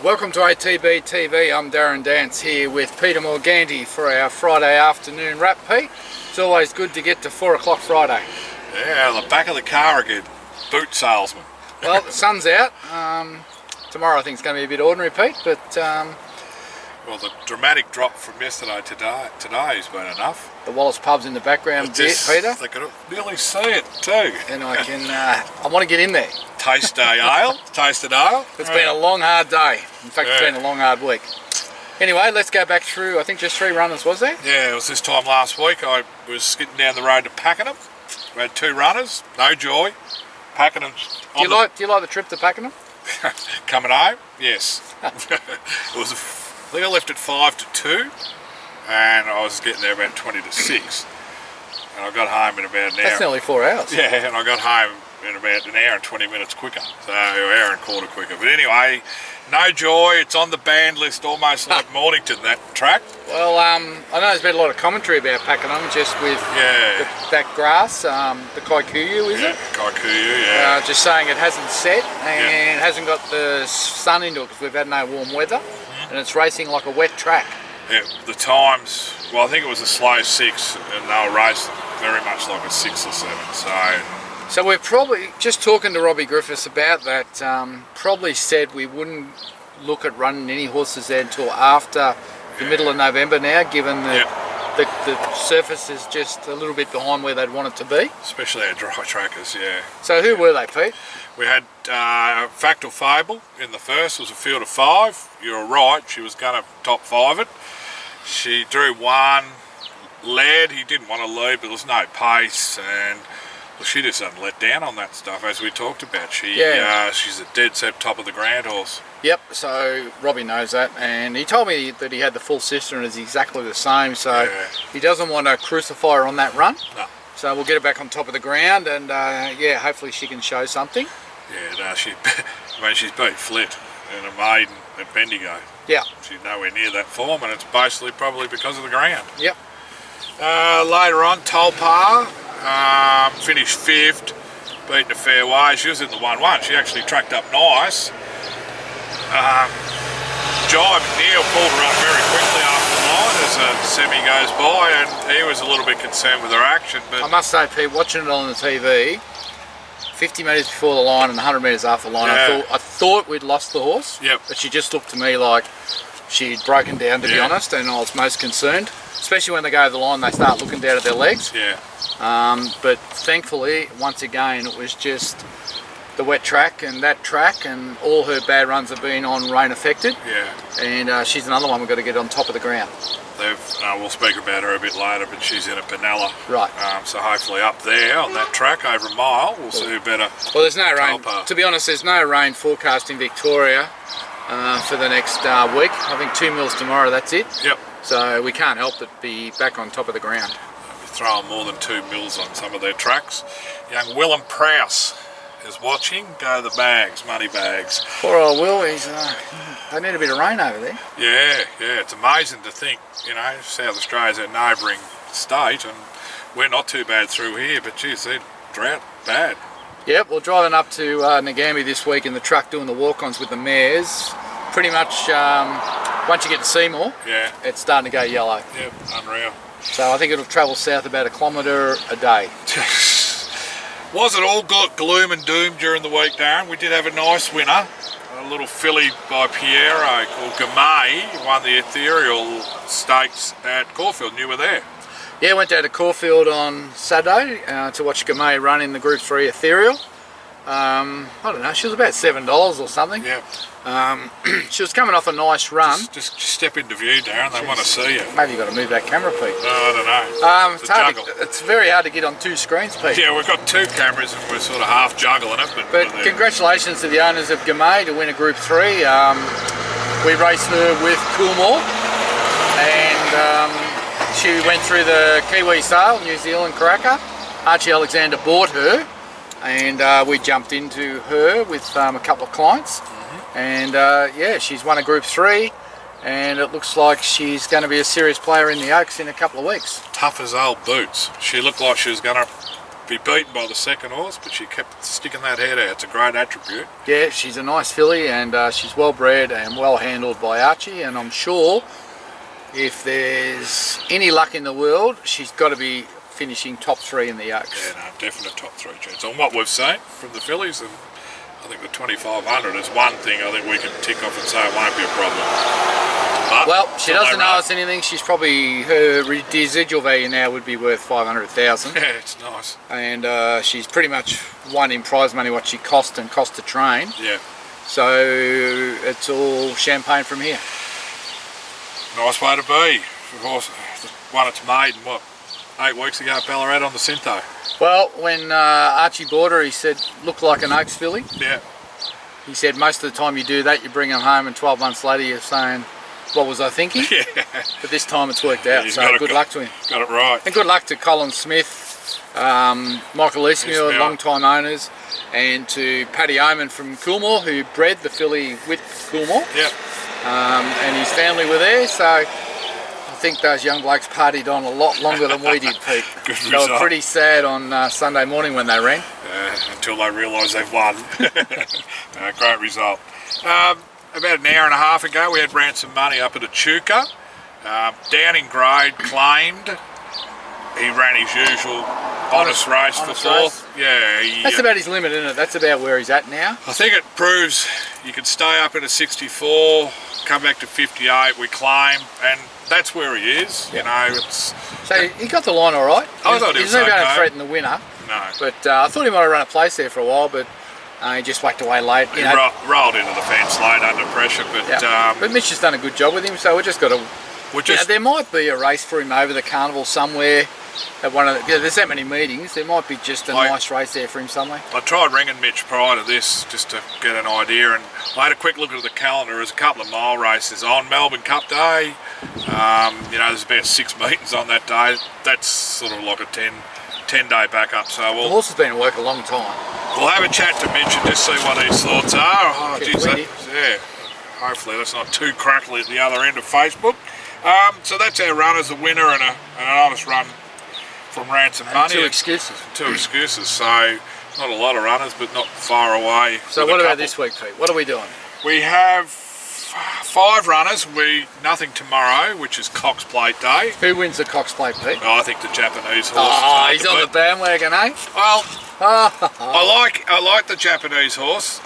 Welcome to ATB-TV. I'm Darren Dance here with Peter Morganti for our Friday afternoon wrap, Pete. It's always good to get to 4 o'clock Friday. Yeah, the back of the car again. Boot salesman. Well, the sun's out. Tomorrow I think it's going to be a bit ordinary, Pete, but... Well, the dramatic drop from yesterday to today's been enough. The Wallace pub's in the background, Peter. They could nearly see it too. And I can... I want to get in there. Tasted ale. It's been a long, hard day. In fact, It's been a long, hard week. Anyway, let's go back through, I think just 3 runners, was there? Yeah, it was this time last week. I was skidding down the road to Pakenham. We had 2 runners, no joy. Pakenham's Do you like the trip to Pakenham? Coming home? Yes. It was I think I left at 5 to 2 and I was getting there about 20 to 6 and I got home in about an hour. That's nearly 4 hours. Yeah, and I got home in about an hour and 20 minutes quicker, so an hour and a quarter quicker. But anyway, no joy. It's on the banned list almost like Mornington, that track. Well, I know there's been a lot of commentary about Pakenham just with that grass, the Kikuyu, is it? Kikuyu, yeah. Just saying it hasn't set and hasn't got the sun into it because we've had no warm weather. And it's racing like a wet track. Yeah, the times, well, I think it was a slow 6 and they were racing very much like a 6 or 7. So we're probably, just talking to Robbie Griffiths about that, probably said we wouldn't look at running any horses there until after the middle of November now, given the surface is just a little bit behind where they'd want it to be. Especially our dry trackers, yeah. So who were they, Pete? We had Fact or Fable in the first. It was a field of 5. You were right, she was going to top 5 it. She drew 1, led. He didn't want to lead, but there was no pace, and well, she just doesn't let down on that stuff, as we talked about. She's a dead set top of the ground horse. Yep, so Robbie knows that, and he told me that he had the full sister and is exactly the same, so he doesn't want to crucify her on that run. No. So we'll get her back on top of the ground, and hopefully she can show something. Yeah, no, she's beat Flit and a maiden at Bendigo. Yeah. She's nowhere near that form, and it's basically probably because of the ground. Yep. Later on, Tolpa finished 5th, beaten a fair way. She was in the 1-1. She actually tracked up nice. Jive Neil pulled her up very quickly after the line as a semi goes by, and he was a little bit concerned with her action. But I must say, Pete, watching it on the TV, 50 metres before the line and 100 metres after the line, I thought we'd lost the horse. Yep. But she just looked to me like she'd broken down, to be honest, and I was most concerned. Especially when they go over the line, they start looking down at their legs. Yeah. But thankfully, once again, it was just the wet track, and all her bad runs have been on rain affected. Yeah. And she's another one we've got to get on top of the ground. We'll speak about her a bit later, but she's in a Penella. Right. So hopefully up there on that track over a mile, we'll see a better. Well, there's no rain. To be honest, there's no rain forecast in Victoria for the next week. I think 2 mils tomorrow. That's it. Yep. So we can't help but be back on top of the ground. We're throwing more than 2 mils on some of their tracks. Young Willem Prowse is watching. Go the bags, money bags. Poor old Will, they need a bit of rain over there. Yeah, it's amazing to think, South Australia's our neighbouring state, and we're not too bad through here, but geez, they're drought bad. Yep, we're driving up to Ngambie this week in the truck doing the walk-ons with the mares. Pretty much, once you get to Seymour, it's starting to go yellow. Yep, unreal. So I think it'll travel south about a kilometre a day. Wasn't all gloom and doom during the week, Darren. We did have a nice winner. A little filly by Piero called Gamay won the Ethereal Stakes at Caulfield, and you were there. Yeah, went down to Caulfield on Saturday to watch Gamay run in the Group 3 Ethereal. I don't know, she was about $7 or something. Yeah. She was coming off a nice run. Just step into view, Darren. They want to see you. Maybe you've got to move that camera, Pete. No, I don't know. It's very hard to get on 2 screens, Pete. Yeah, we've got 2 cameras and we're sort of half juggling it. But congratulations to the owners of Gamay to win a Group 3. We raced her with Coolmore, and she went through the Kiwi sale, New Zealand Cracker. Archie Alexander bought her, and we jumped into her with a couple of clients. And she's won a Group 3, and it looks like she's going to be a serious player in the Oaks in a couple of weeks. Tough as old boots. She looked like she was going to be beaten by the second horse, but she kept sticking that head out. It's a great attribute. Yeah, she's a nice filly, and she's well bred and well handled by Archie, and I'm sure if there's any luck in the world, she's got to be finishing top 3 in the Oaks. Yeah, no, definite top 3 chance. On what we've seen from the fillies, and I think the 2500 is one thing I think we can tick off and say it won't be a problem. But Well, she doesn't owe us anything. She's probably, her residual value now would be worth 500,000. Yeah, it's nice. And she's pretty much won in prize money what she cost and cost to train. Yeah. So it's all champagne from here. Nice way to be. Of course, won its maiden, what, 8 weeks ago at Ballarat on the Synto. Well, when Archie bought her, he said, looked like an Oaks filly. Yeah. He said most of the time you do that, you bring them home and 12 months later you're saying, what was I thinking? Yeah. But this time it's worked out, so good luck to him. Got it right. And good luck to Colin Smith, Michael Eastmuir, long-time owners, and to Paddy Oman from Coolmore, who bred the filly with Coolmore. Yeah. And his family were there, so I think those young blokes partied on a lot longer than we did, Pete. Good They result. were pretty sad on Sunday morning when they ran. Until they realise they've won. Great result. About an hour and a half ago, we had Ransom Money up at Echuca. Down in grade, claimed. He ran his usual honest race for 4th. Yeah. That's about his limit, isn't it? That's about where he's at now. I think it proves you can stay up in a 64, come back to 58, we claim, and that's where he is. You know, it's... So he got the line all right. I thought he was He's not going to okay. threaten the winner. No. But I thought he might have run a place there for a while, but he just whacked away late. He rolled into the fence late under pressure, but... but Mitch has done a good job with him, so we just got to... there might be a race for him over the carnival somewhere. At one of the, there's that many meetings, there might be just a nice race there for him somewhere. I tried ringing Mitch prior to this just to get an idea, and I had a quick look at the calendar. There's a couple of mile races on Melbourne Cup Day. You know, there's about 6 meetings on that day. That's sort of like a 10-day backup. So the horse has been at work a long time. We'll have a chat to Mitch and just see what his thoughts are. Oh, geez, yeah. Hopefully that's not too crackly at the other end of Facebook. So that's our runners, a winner and an honest run from Ransom Money. 2 excuses. 2 excuses, so not a lot of runners, but not far away. So what about this week, Pete? What are we doing? We have 5 runners. Nothing tomorrow, which is Cox Plate Day. Who wins the Cox Plate, Pete? I think the Japanese horse. Oh, he's on the bandwagon, eh? Well, I like the Japanese horse.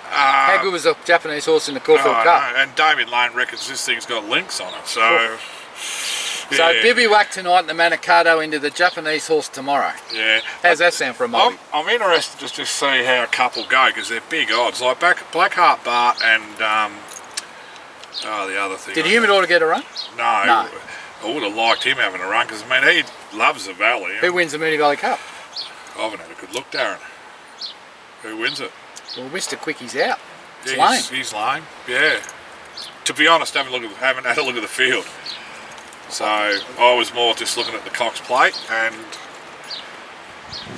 How good was the Japanese horse in the Caulfield Cup? And Damien Lane reckons this thing's got links on it, so... So bivouac tonight in the Manikato into the Japanese horse tomorrow. Yeah. How's that sound for a multi? I'm interested just to see how a couple go, because they're big odds. Like Blackheart Bart and the other thing. Did Humidor get a run? No. I would have liked him having a run, because I mean he loves the Valley. Who wins the Moonee Valley Cup? I haven't had a good look, Darren. Who wins it? Well, Mr. Quickie's out. It's Yeah, lame. He's lame. Yeah. To be honest, haven't had a look at the field. So I was more just looking at the Cox Plate, and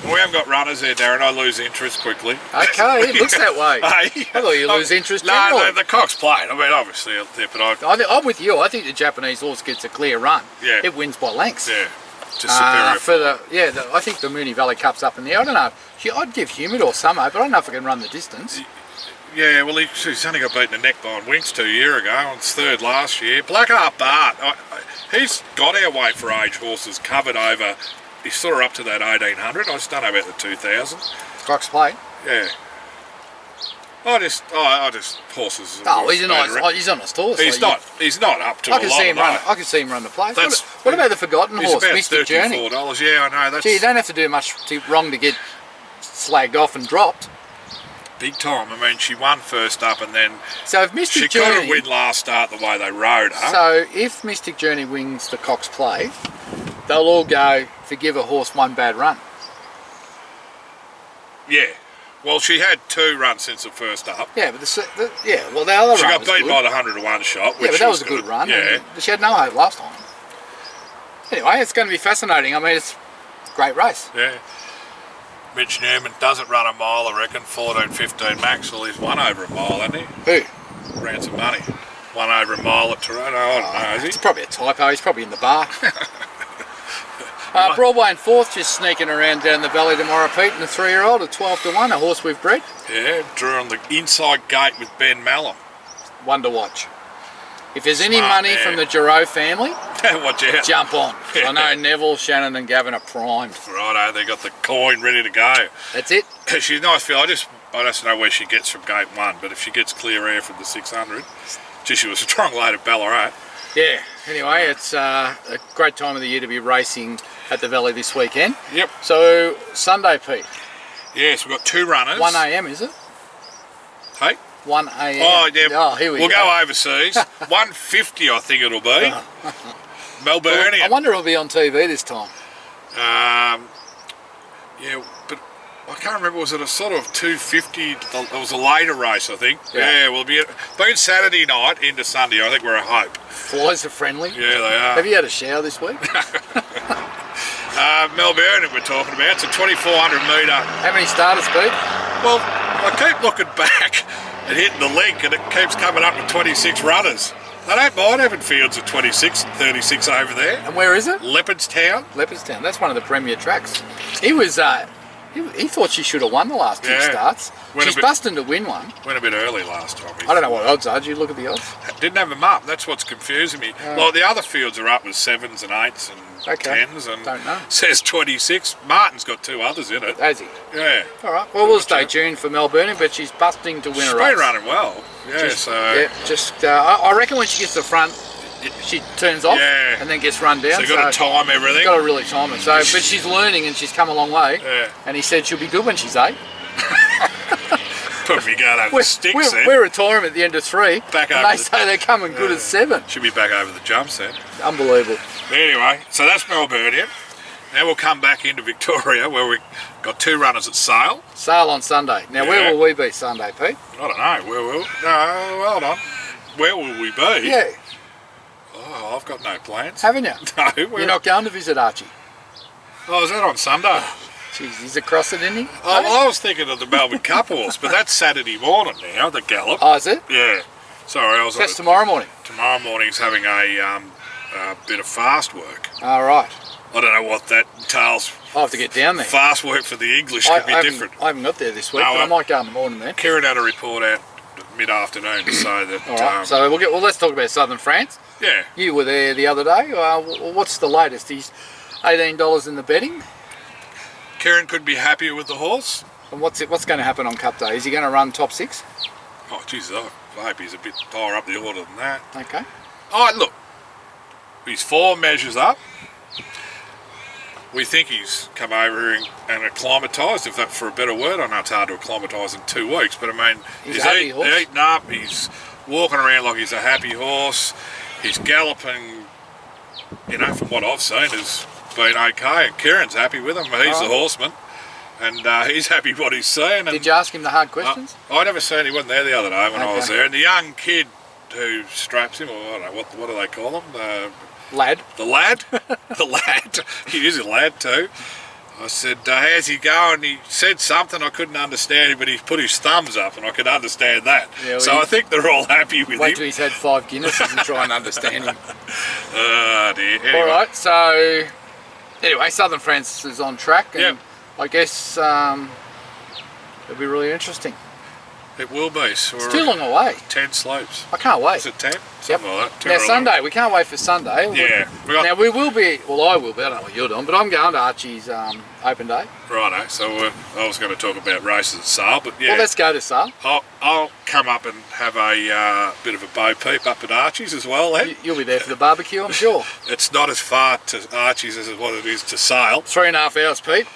we haven't got runners there, Darren. I lose interest quickly. Okay, it looks that way. Hey. I thought you lose interest No, generally. the Cox Plate. I mean, obviously, but I'm with you. I think the Japanese horse gets a clear run. Yeah. It wins by lengths. Yeah. Just superior. I think the Moonee Valley Cup's up in the air. I don't know. I'd give Humidor some hope, but I don't know if I can run the distance. Yeah, well, he's only got beaten the neck by Winks 2 years ago, and it's 3rd last year. Blackheart Bart, he's got our weight for age horses covered over. He's sort of up to that 1800. I just don't know about the 2000. Cox Plate. Yeah. I just horses. Oh, he's a nice. He's a nice horse. He's not up to. I can see him run. I can see him run the place. What about the forgotten horse, Mr. Journey? $34. Yeah, I know. That's Gee, you don't have to do much wrong to get slagged off and dropped. Big time. I mean, she won first up, and then so if Mystic she Journey, couldn't win last start the way they rode her. So if Mystic Journey wins the Cox Plate, they'll all go forgive a horse one bad run. Yeah. Well, she had 2 runs since the first up. Yeah, but the other she run got was beaten good. by the 100 to 1 shot. Yeah, but that was a good run. Yeah. She had no hope last time. Anyway, it's going to be fascinating. I mean, it's a great race. Yeah. Mitch Newman doesn't run a mile, I reckon, 14-15 max. Well, he's won over a mile, hasn't he? Who? Ransom Money. Won over a mile at Toronto. I don't know, is he? It's probably a typo. He's probably in the bar. Broadway and 4th just sneaking around down the valley tomorrow, Pete, and a 3-year-old at 12-1, a horse we've bred. Yeah, drew on the inside gate with Ben Mallam. One to watch. If there's any Smart, money yeah. from the Giroux family, Watch out. jump on. I know Neville, Shannon and Gavin are primed. Righto, they got the coin ready to go. That's it. She's a nice field. I just know where she gets from gate 1, but if she gets clear air from the 600, she was a strong load at Ballarat. Yeah, anyway, it's a great time of the year to be racing at the Valley this weekend. Yep. So, Sunday, Pete. Yes, we've got 2 runners. 1 a.m, is it? Hey? 1 a.m. Oh, yeah. Oh, here we'll go overseas. 150, I think it'll be. Melburnian. I wonder if it'll be on TV this time. Yeah, but I can't remember. Was it a sort of 250? It was a later race, I think. Yeah. We'll be being Saturday night into Sunday. I think we're a hope. Flies are friendly. Yeah, they are. Have you had a shower this week? Melburnian we're talking about. It's a 2,400 metre. How many starters, Pete? Well, I keep looking back and hitting the link, and it keeps coming up with 26 runners. I don't mind having fields of 26 and 36 over there. And where is it? Leopardstown. Leopardstown. That's one of the premier tracks. He was. He thought she should have won the last 2 starts. She's busting to win one. Went a bit early last time. I don't know what odds are. Did you look at the odds? Didn't have them up. That's what's confusing me. Like the other fields are up with 7s and 8s and 10s, and don't know. Says 26. Martin's got 2 others in it. Has he? Yeah. All right. Well, we'll stay tuned for Melbourne, but she's busting to win a race. She's been running well. Yeah. I reckon when she gets to the front, she turns off and then gets run down. So you've got to time everything. Got to really time it. So, but she's learning and she's come a long way. Yeah. And he said she'll be good when she's 8. Probably going over the sticks then. We're retiring at the end of 3. Back and over they say they're coming good as 7. Should be back over the jumps then. Unbelievable. Anyway, so that's Melburnian. Now we'll come back into Victoria where we've got 2 runners at Sale. Sale on Sunday. Now, where will we be Sunday, Pete? I don't know. Where will? No, hold on. Where will we be? Yeah. Oh, I've got no plans. Haven't you? No. You're not going to visit Archie? Oh, is that on Sunday? Jeez, he's across it, isn't he? Oh, well, I was thinking of the Melbourne Cup horse, but that's Saturday morning now, the gallop. Oh, is it? Yeah. Sorry, I was That's tomorrow morning. Tomorrow morning's having a bit of fast work. All right. I don't know what that entails. I'll have to get down there. Fast work for the English could be different. I haven't got there this week, but I might go in the morning then. Kieran had a report out mid-afternoon to say that... All right, so let's talk about Southern France. Yeah. You were there the other day. What's the latest? He's $18 in the betting. Kieran could be happier with the horse. And what's going to happen on Cup Day? Is he going to run top 6? Oh, Jesus, I hope he's a bit higher up the order than that. Okay. Oh, look, his form measures up. We think he's come over here and acclimatised, if that's for a better word. I know it's hard to acclimatise in 2 weeks, but I mean, he's a happy horse. Eating up, he's walking around like he's a happy horse, he's galloping, you know, from what I've seen, has been okay, and Kieran's happy with him. He's the horseman, and he's happy what he's seeing. And did you ask him the hard questions? I never seen, he wasn't there the other day when I was there, and the young kid who straps him, or I don't know, what do they call him? Lad. The lad? The lad. He is a lad too. I said, how's he going? He said something I couldn't understand, but he put his thumbs up and I could understand that. Yeah, well, so I think they're all happy with him. Wait till he's had 5 Guinnesses and try and understand him. Oh dear. Anyway. All right, so anyway, Southern France is on track, and I guess it'll be really interesting. It will be. So it's too long away. 10 slopes. I can't wait. Is it 10? Something like that. Now Sunday, we can't wait for Sunday. Yeah. Now we will be, well I will be, I don't know what you're doing, but I'm going to Archie's open day. Righto, so I was going to talk about races at Sale, but yeah. Well, let's go to Sale. I'll come up and have a bit of a bo peep up at Archie's as well then. You'll be there for the barbecue, I'm sure. It's not as far to Archie's as what it is to Sale. 3.5 hours, Pete.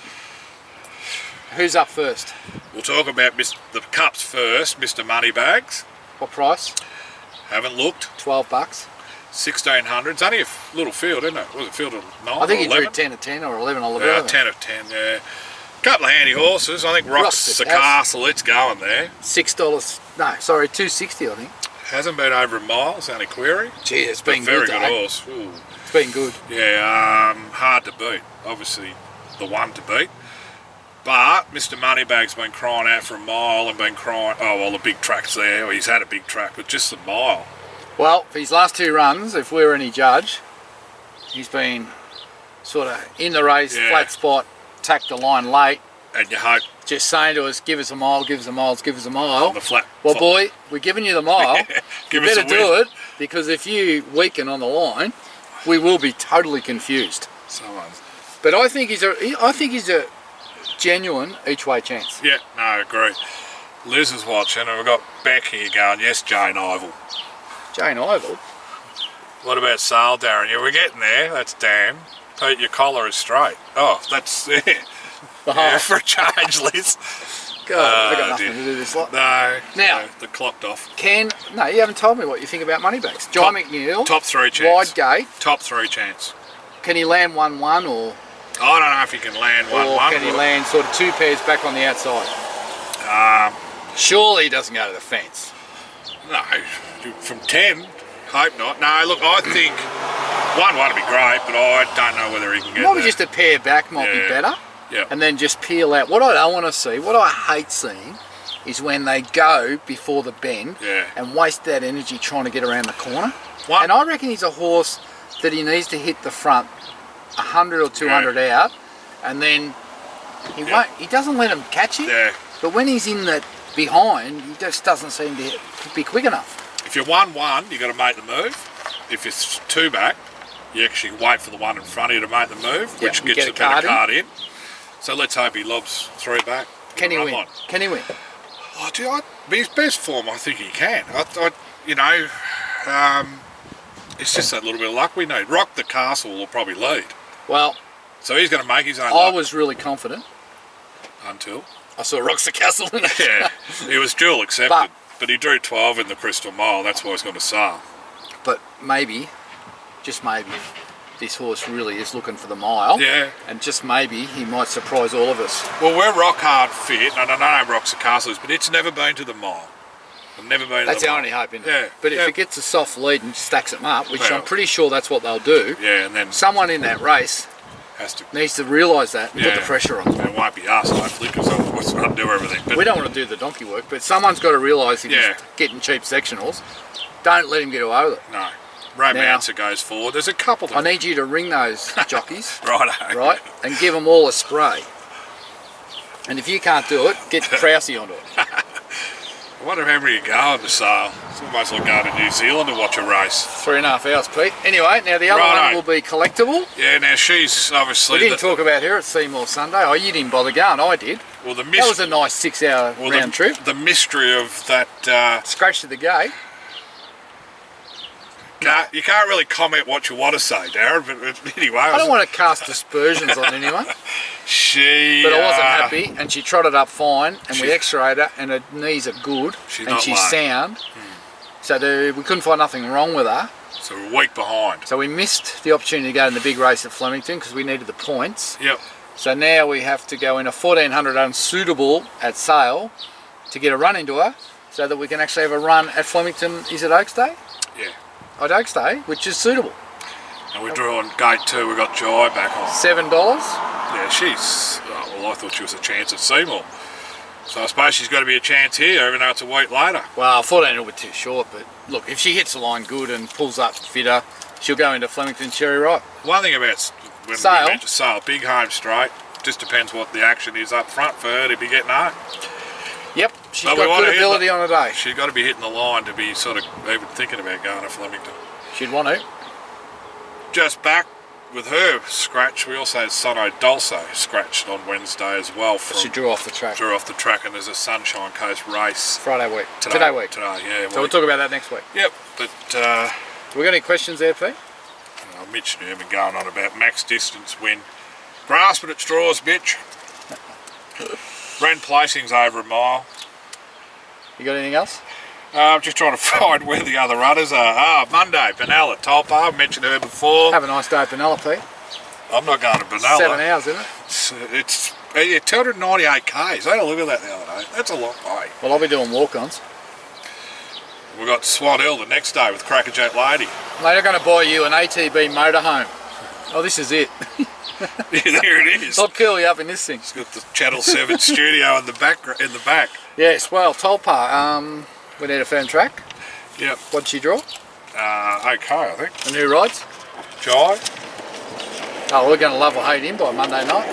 Who's up first? We'll talk about the Cups first, Mr. Moneybags. What price? Haven't looked. $12. 1,600. It's only a little field, isn't it? Was it field of 9 I think he or 11? drew 10 of 10 or 11 or 11. Yeah, 10 of 10, yeah. Couple of handy horses. I think Rock's the castle. It's going there. $6. No, sorry, $2.60 I think. Hasn't been over a mile. It's only query. Gee, it's been very good. Very good horse. Ooh. It's been good. Yeah, hard to beat. Obviously, the one to beat. But Mr. Moneybags been crying out for a mile and been crying, oh, well, the big track's there. Well, he's had a big track, but just a mile. Well, for his last 2 runs, if we're any judge, he's been sort of in the race, Yeah. flat spot, tacked the line late, And you hope just saying to us, give us a mile, give us a mile, give us a mile. on the flat. Well, boy, we're giving you the mile. You Give us better a do win. it, because if you weaken on the line, we will be totally confused. Someone's. But I think he's a genuine each way chance. Yeah, no, I agree. Liz is watching, and we've got Beck here going, yes, Jane Ivel. Jane Ivel. What about Sale, Darren? Yeah, we're getting there. That's Dan. Pete, your collar is straight. Oh, that's it. Yeah, for a change, Liz. God, I got nothing dear. to do this lot. No. Now- no, the clocked off. No, you haven't told me what you think about Moneybacks. Jai McNeil, Top 3 chance. wide gate. Top 3 chance. Can he land 1-1 or I don't know if he can land 1-1. can he land sort of 2 pairs back on the outside? Surely he doesn't go to the fence. No, from 10, hope not. No, look, I think 1-1 would be great, but I don't know whether he can get Maybe there. just a pair back might be Yeah. better. Yeah. And then just peel out. What I don't want to see, what I hate seeing, is when they go before the bend Yeah. and waste that energy trying to get around the corner. One- And I reckon he's a horse that he needs to hit the front 100 or 200 out, and then he doesn't let him catch it. Yeah. But when he's in the behind, he just doesn't seem to be quick enough. If you're 1-1, you've got to make the move. If it's 2 back, you actually wait for the one in front of you to make the move, Yeah, which and gets get the a card better card in. So let's hope he lobs 3 back. Can he Run win? line. Can he win? Oh, his best form, I think he can. It's just that little bit of luck we need. Rock the Castle will probably lead. Well, So he's going to make his own I luck was really confident. until... I saw Rocks the Castle in it. Yeah, he was dual accepted, But- but he drew 12 in the Crystal Mile. That's why he's going to Sale. But maybe, just maybe, this horse really is looking for the mile. Yeah. And just maybe he might surprise all of us. Well, we're rock hard fit, and I don't know Rocks the Castle, but it's never been to the mile. I've never been That's to the the mile. only hope, isn't it? Yeah. But if Yeah. it gets a soft lead and stacks them up, which Well. I'm pretty sure that's what they'll do, Yeah, and then someone in that race has to... needs to realise that and put Yeah. the pressure on. It won't be us, hopefully, because otherwise we'll do everything. But We don't want to do the donkey work, but someone's got to realise if Yeah. he's getting cheap sectionals, don't let him get away with it. no. Romancer goes forward. There's a couple I that... need you to ring those jockeys, Righto. right, and give them all a spray. And if you can't do it, get Krause onto it. I wonder how many you go on the Sale. It's almost like going to New Zealand to watch a race. 3.5 hours, Pete. Anyway, now the other Righto. one will be collectible. Yeah, now she's We obviously... didn't talk about her at Seymour Sunday. Oh, you didn't bother going. I did. Well, the That was a nice 6-hour round trip. The mystery of that... Scratch to the gate. Nah, you can't really comment what you want to say, Darren, but anyway... I don't want to cast aspersions on anyone, She... but I wasn't happy, and she trotted up fine, and we She- x-rayed her, and her knees are good, She's and not she's lame. sound. So we couldn't find nothing wrong with her. So we're a week behind. So we missed the opportunity to go in the big race at Flemington because we needed the points. Yep. So now we have to go in a 1400 unsuitable at Sale to get a run into her, so that we can actually have a run at Flemington. Is it Oaks Day? Yeah. At Oaks Day, which is suitable. And we drew on gate 2, we got Jai back on. $7. Yeah, she's... Oh, well, I thought she was a chance at Seymour. So I suppose she's got to be a chance here, even though it's a week later. Well, 14 will be too short, but look, if she hits the line good and pulls up fitter, she'll go into Flemington cherry ripe. One thing about when Sale. we mentioned Sale, big home straight, just depends what the action is up front for her to be getting home. Yep, she's But we got wanna good hit ability on a day. She's got to be hitting the line to be sort of even thinking about going to Flemington. She'd want to. Just back with her scratch, we also had Sono Dulce scratched on Wednesday as well. She drew off the track. Drew off the track, and there's a Sunshine Coast race Friday week. today. week. Today, yeah. So we'll talk about that next week. Yep, but We got any questions there, Pete? Mitch and I have been going on about max distance win. Grasping at straws, Mitch. Ran placings over a mile. You got anything else? I'm just trying to find where the other runners are. Monday, Benalla, Tolpa, I've mentioned her before. Have a nice day at Penelope. I'm not going to Benalla. 7 hours, isn't it? It's 298 k's. I had a look at that the other day. That's a long way. Well, I'll be doing walk-ons. We've got Swan Hill the next day with Crackerjack Lady. Mate, I'm going to buy you an ATB motorhome. Oh, this is it. Yeah, there it is. I'll curl you up in this thing. It's got the Channel 7 studio in the back. Yes, well, Tolpa, we need a firm track. Yep. What'd she draw? Okay, I think. And who rides? Jai. Oh, we're going to love or hate him by Monday night.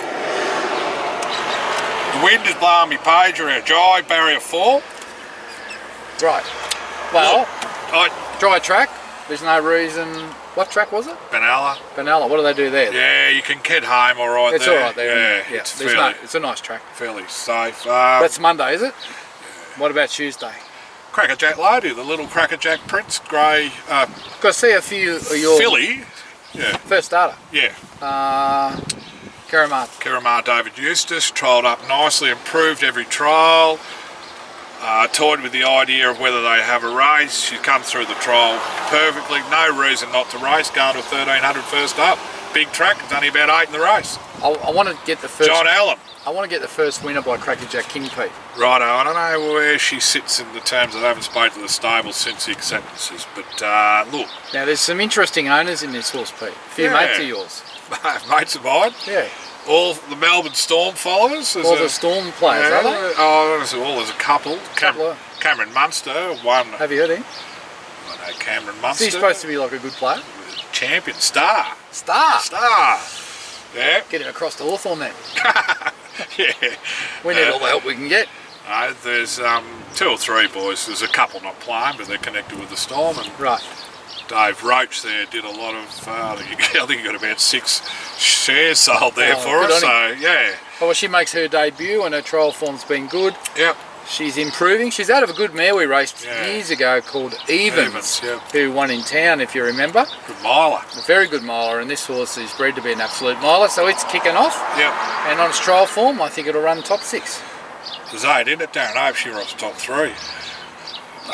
The wind is blowing me page around. Dry, barrier 4. Right. Well, Look, dry track. There's no reason. What track was it? Benalla. Benalla. What do they do there? Yeah, you can get home all right It's there. all right there. Yeah, Yeah, it's a nice track. fairly safe. That's Monday, is it? What about Tuesday? Crackerjack Lady, the little Crackerjack Prince Grey Got to see a few of your filly. Yeah, first starter. yeah. Karamar. David Eustace, trialled up nicely, improved every trial. Toyed with the idea of whether they have a race. She's come through the trial perfectly. No reason not to race. Going to 1300 first up. Big track. It's only about 8 in the race. I want to get the first. John Allen. I want to get the first winner by Crackerjack King Pete. Righto. I don't know where she sits in the terms. I haven't spoken to the stable since the acceptances. But look. Now there's some interesting owners in this horse, Pete. A few mates of yours. Mates of mine. Yeah. All the Melbourne Storm followers. All the Storm players, are they? Oh, there's a couple. Cameron Munster, one. Have you heard him? I know Cameron Munster. Is he supposed to be like a good player? Champion, star. Star. Yeah. Get him across to Hawthorn then. Yeah. We need all the help we can get. There's 2 or 3 boys. There's a couple not playing, but they're connected with the Storm. And Right. Dave Roach there did a lot of. I think he got about 6 shares sold there for good us. on So yeah. Well, she makes her debut and her trial form's been good. Yep. She's improving. She's out of a good mare we raced Yeah. years ago called Evans, yeah. who won in town, if you remember. Good miler. A very good miler, and this horse is bred to be an absolute miler, so it's kicking off. Yep. And on its trial form, I think it'll run top 6. There's 8 in it. Darren Hope, she runs top 3.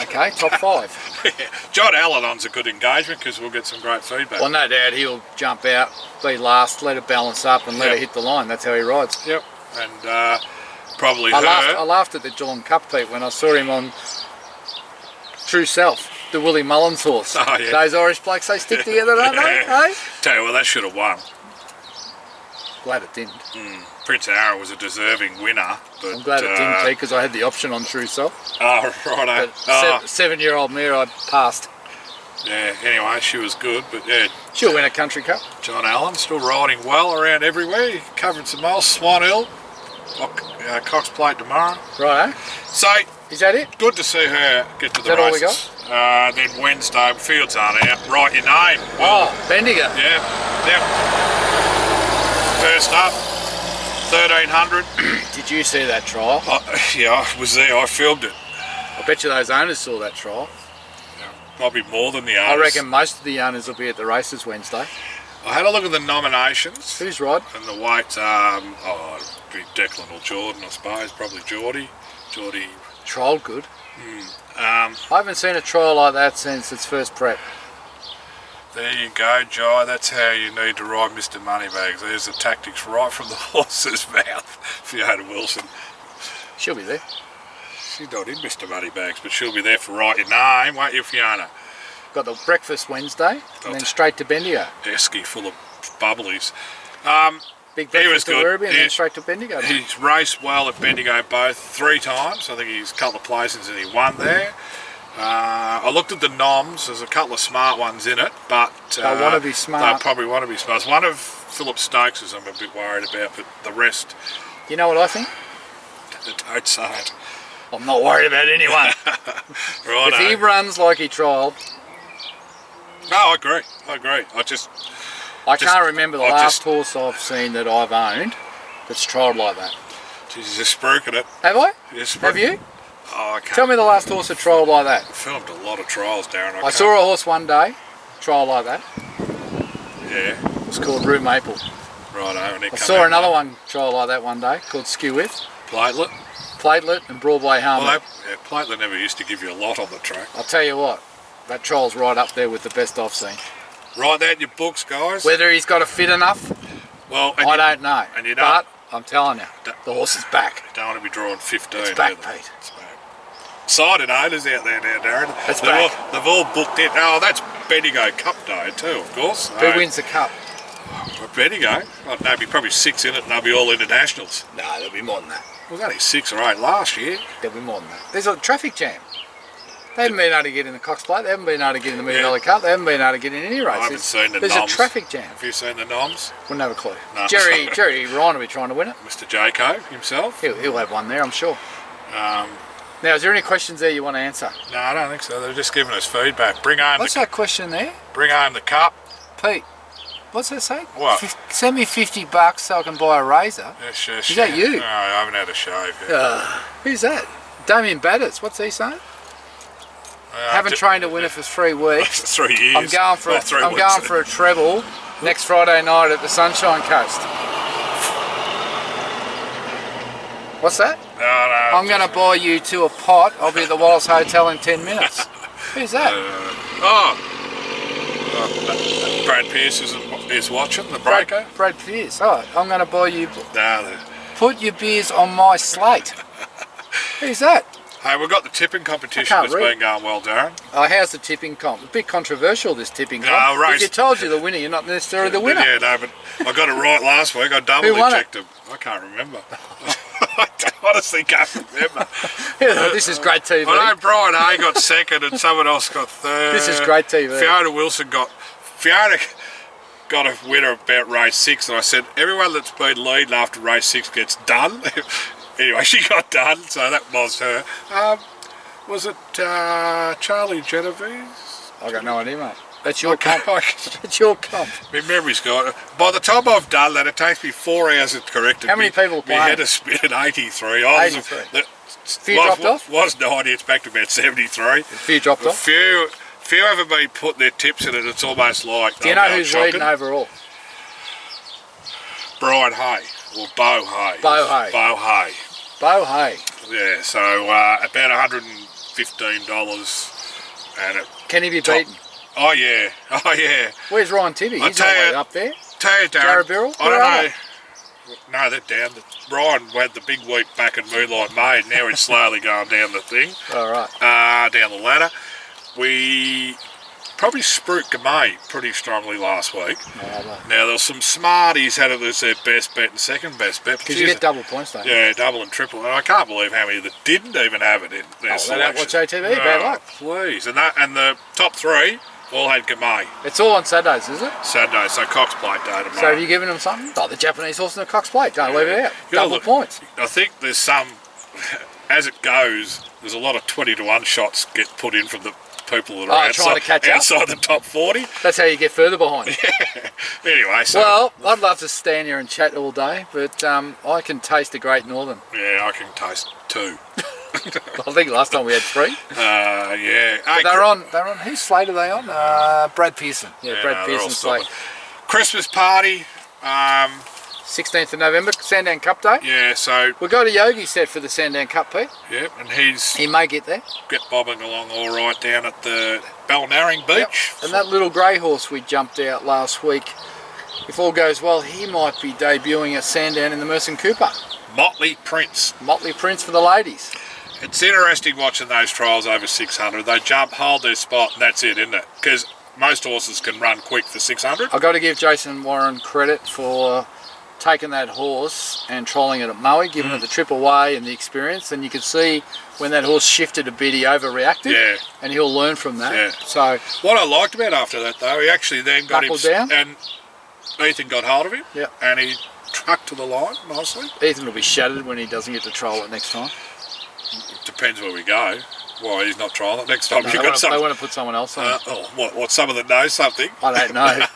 Okay, top 5. John Allenon's a good engagement because we'll get some great feedback. Well, no doubt he'll jump out, be last, let it balance up, and let Yep. it hit the line. That's how he rides. Yep. And probably I laughed at the Geelong Cup, Pete, when I saw him on True Self, the Willie Mullins horse. Oh, yeah. Those Irish blokes, they stick together, don't they? Hey? Tell you what, that should have won. Glad it didn't. Prince Ara was a deserving winner. But, I'm glad it didn't, Pete, because I had the option on True Self. Oh, righto. But 7-year-old mare, I passed. Yeah, anyway, she was good, but yeah. She'll win a country cup. John Allen still riding well around everywhere. He covered some miles. Swan Hill, Cox Plate tomorrow. Right, So, is that it? good to see her get to the that all we races. Then Wednesday, fields aren't out. Write your name. Oh, Bendigo. Yeah. First up, 1300. Did you see that trial? Yeah, I was there. I filmed it. I bet you those owners saw that trial. Probably more than the I others. reckon most of the owners will be at the races Wednesday. I had a look at the nominations. Who's right? And the weights, it'd be Declan or Jordan, I suppose. Probably Geordie. Trial good. I I haven't seen a trial like that since its first prep. There you go, Jai. That's how you need to ride Mr. Moneybags. There's the tactics right from the horse's mouth. Fiona Wilson. She'll be there. She's not in Mr. Moneybags, but she'll be there for Write Your Name, won't you, Fiona? Got the breakfast Wednesday, and then straight to Bendigo. Esky full of bubblies. Big He was breakfast to good. Werribee and Yeah. then straight to Bendigo. He's raced well at Bendigo both 3 times. I think he's a couple of places and he won there. I looked at the noms. There's a couple of smart ones in it, but They want to be smart. They probably want to be smart. One of Philip Stokes' I'm a bit worried about, but the rest, You know what I think? don't say it. I'm not worried about anyone. Right. If he runs like he trialled, No, I agree. I can't remember the I last just- horse I've seen that I've owned that's trialled like that. She's just spruiking it. Have I? Just Have you? Oh, I can't. Tell me the last horse that trialled like that. I filmed a lot of trials, Darren. I saw a horse one day, trial like that. Yeah. It was called Rue Maple. Righto. And I saw another one trial like that one day called Skew With, Platelet. Platelet and Broadway Harmony. Well, Platelet never used to give you a lot on the track. I'll tell you what, that trial's right up there with the best I've seen. Write that in your books, guys. Whether he's got a fit enough, Well, I don't know. and you but don't- I'm telling you, the horse is back. Don't want to be drawing 15. It's back, do they? Pete. It's back. Sided owners out there now, Darren. It's they've back. All, they've all booked in. Oh, that's Bendigo Cup Day too, of course. Who wins the cup? Bendigo? I don't know, there'll be probably 6 in it and they'll be all internationals. No, there'll be more than that. There was only 6 or 8 last year. There'll be more than that. There's a traffic jam. They haven't been able to get in the Cox Plate. They haven't been able to get in the $1 Million Cup. They haven't been able to get in any race. I haven't seen the There's noms. a traffic jam. Have you seen the noms? Wouldn't have a clue. No. Jerry Ryan will be trying to win it. Mr. Jaco himself. He'll have one there, I'm sure. Now, is there any questions there you want to answer? No, I don't think so. They're just giving us feedback. Bring home What's that question there? Bring home the cup. Pete, what's that say? What? Send me $50 so I can buy a razor. Yes, Is that you? No, I haven't had a shave yet. Who's that? Damien Batters. What's he saying? Haven't trained a winner for 3 weeks. 3 years. I'm going for a treble next Friday night at the Sunshine Coast. What's that? No, I'm going to buy you 2 a pot. I'll be at the Wallace Hotel in 10 minutes. Who's that? Brad Pearce is watching, the breaker. Brad Pearce. Oh, I'm going to buy you... No, Put your beers on my slate. Who's that? hey, we've got the tipping competition that's been going well, Darren. Oh, how's the tipping comp? A bit controversial, this tipping comp. No, race. If you told you the winner, you're not necessarily the winner. Yeah, no, but I got it right last week. I doubly checked him. I can't remember. I honestly can't remember. This is great TV. I know Brian A got second and someone else got third. This is great TV. Fiona got a winner about race 6, and I said everyone that's been leading after race 6 gets done. Anyway, she got done, so that was her. Was it Charlie Genovese? I got no idea, mate. That's your comp. That's your comp. My memory's gone. By the time I've done that, it takes me 4 hours to correct it. How many people playing? My head has spin at 83. 83. Few dropped off? Was 90, it's back to about 73. Few dropped off? Few haven't been putting their tips in it. It's almost like... Do you know who's leading overall? Brian Hay. Or Bo Hay. Bo Hay. Bo Hay. Bo Hay. Yeah, so about $115. And Can he be beaten? Oh yeah, oh yeah. Where's Ryan Tibby? He's not way up there. Tell you, Darren, Jared Birrell? I don't know. No, they're down. Ryan had the big week back in Moonlight Maid. Now he's slowly going down the thing. All right. Down the ladder. We probably spruiked Gamay pretty strongly last week. Now there's some smarties had it as their best bet and second best bet. Because you get double points, don't you? Yeah, double and triple. And I can't believe how many that didn't even have it in their selection. They don't watch ATB. Bad luck. Please. And the top 3 all had Gamay. It's all on Saturdays, is it? Saturday, so Cox Plate Day tomorrow. So have you given them something? Oh, the Japanese horse in the Cox Plate. Don't leave it out. Double points. I think there's some, as it goes, there's a lot of 20 to 1 shots get put in from the people that are trying to catch outside the top 40. That's how you get further behind. Yeah. Anyway, so... Well, I'd love to stand here and chat all day, but I can taste the Great Northern. Yeah, I can taste 2. I think last time we had 3. Yeah. Hey, they're on. Whose slate are they on? Brad Pearson. Yeah, Brad Pearson's slate. Christmas party. 16th of November, Sandown Cup Day. Yeah, so... We've got a Yogi set for the Sandown Cup, Pete. Yep, and he may get there. Get bobbing along all right down at the Balnarring Beach. Yep. And that little grey horse we jumped out last week, if all goes well, he might be debuting at Sandown in the Merson Cooper. Motley Prince. Motley Prince for the ladies. It's interesting watching those trials over 600. They jump, hold their spot, and that's it, isn't it? Because most horses can run quick for 600. I've got to give Jason Warren credit for taking that horse and trolling it at Maui, giving it the trip away and the experience. And you could see when that horse shifted a bit, he overreacted. Yeah. And he'll learn from that. Yeah. So what I liked about after that, though, he actually then got him down, and Ethan got hold of him. Yeah. And he trucked to the line nicely. Ethan will be shattered when he doesn't get to troll it next time. Depends where we go. Why he's not trialling it next time? No, they want to put someone else on. What? Someone that knows something? I don't know. I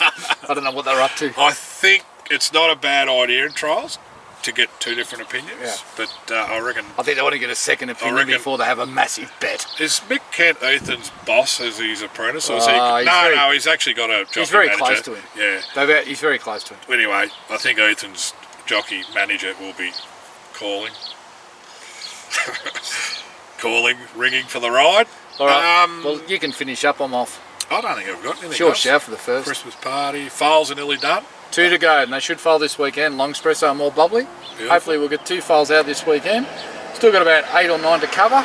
don't know what they're up to. I think it's not a bad idea in trials to get 2 different opinions. Yeah. But I think they want to get a second opinion before they have a massive bet. Is Mick Kent Ethan's boss as his apprentice? Or is he? No, he's actually got a jockey He's very manager. Close to him. Yeah. He's very close to him. Anyway, I think Ethan's jockey manager will be calling. Ringing for the ride. All right. Well, you can finish up. I'm off. I don't think I've got anything Sure, else. shout for the first. Christmas party. Foals are nearly done. 2 to go, and they should foal this weekend. Long espresso and more bubbly. Beautiful. Hopefully we'll get 2 foals out this weekend. Still got about 8 or 9 to cover.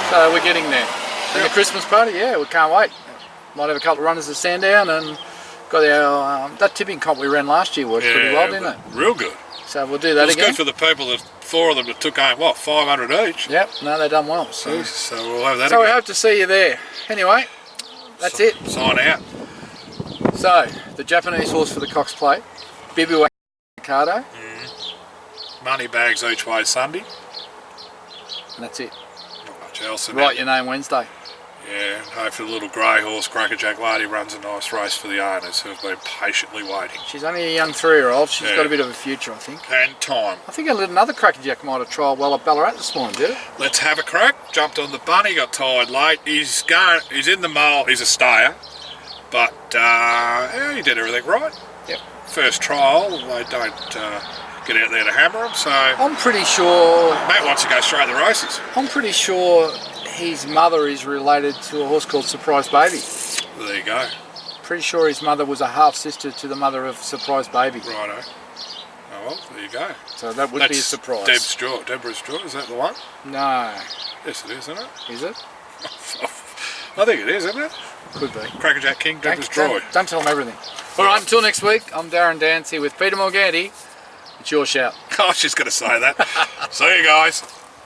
So we're getting there. And the Christmas party, yeah, we can't wait. Might have a couple of runners at Sandown, and got our that tipping comp we ran last year worked pretty well, didn't it? Real good. So we'll do that It was again. good for the people, that 4 of them that took home, what, 500 each? Yep, no, they done well. So, Jeez, so we'll have that so we again. hope to see you there. Anyway, that's it. Sign out. So, the Japanese horse for the Cox Plate, Bibu Mikado, Money bags each way Sunday. and that's it. Not much else in Write it. your name Wednesday. Yeah, and hopefully the little grey horse, Crackerjack Lady, runs a nice race for the owners who have been patiently waiting. She's only a young 3-year-old. She's Yeah. got a bit of a future, I think. And time. I think another Crackerjack might have trialled well at Ballarat this morning, did it? Let's have a crack. Jumped on the bunny, got tired late. He's in the mole. He's a stayer, but yeah, he did everything right. Yep. First trial, they don't get out there to hammer him, so I'm pretty sure. Matt wants to go straight to the races. I'm pretty sure his mother is related to a horse called Surprise Baby. There you go. Pretty sure his mother was a half sister to the mother of Surprise Baby. Righto. Oh well, there you go. So that would be a surprise. Deborah's Straw, is that the one? No. Yes, it is, isn't it? Is it? I think it is, isn't it? Could be. Crackerjack King, Deborah's Straw. Don't tell them everything. All right, until next week, I'm Darren Dance here with Peter Morganti. It's your shout. Oh, she's going to say that. See you guys.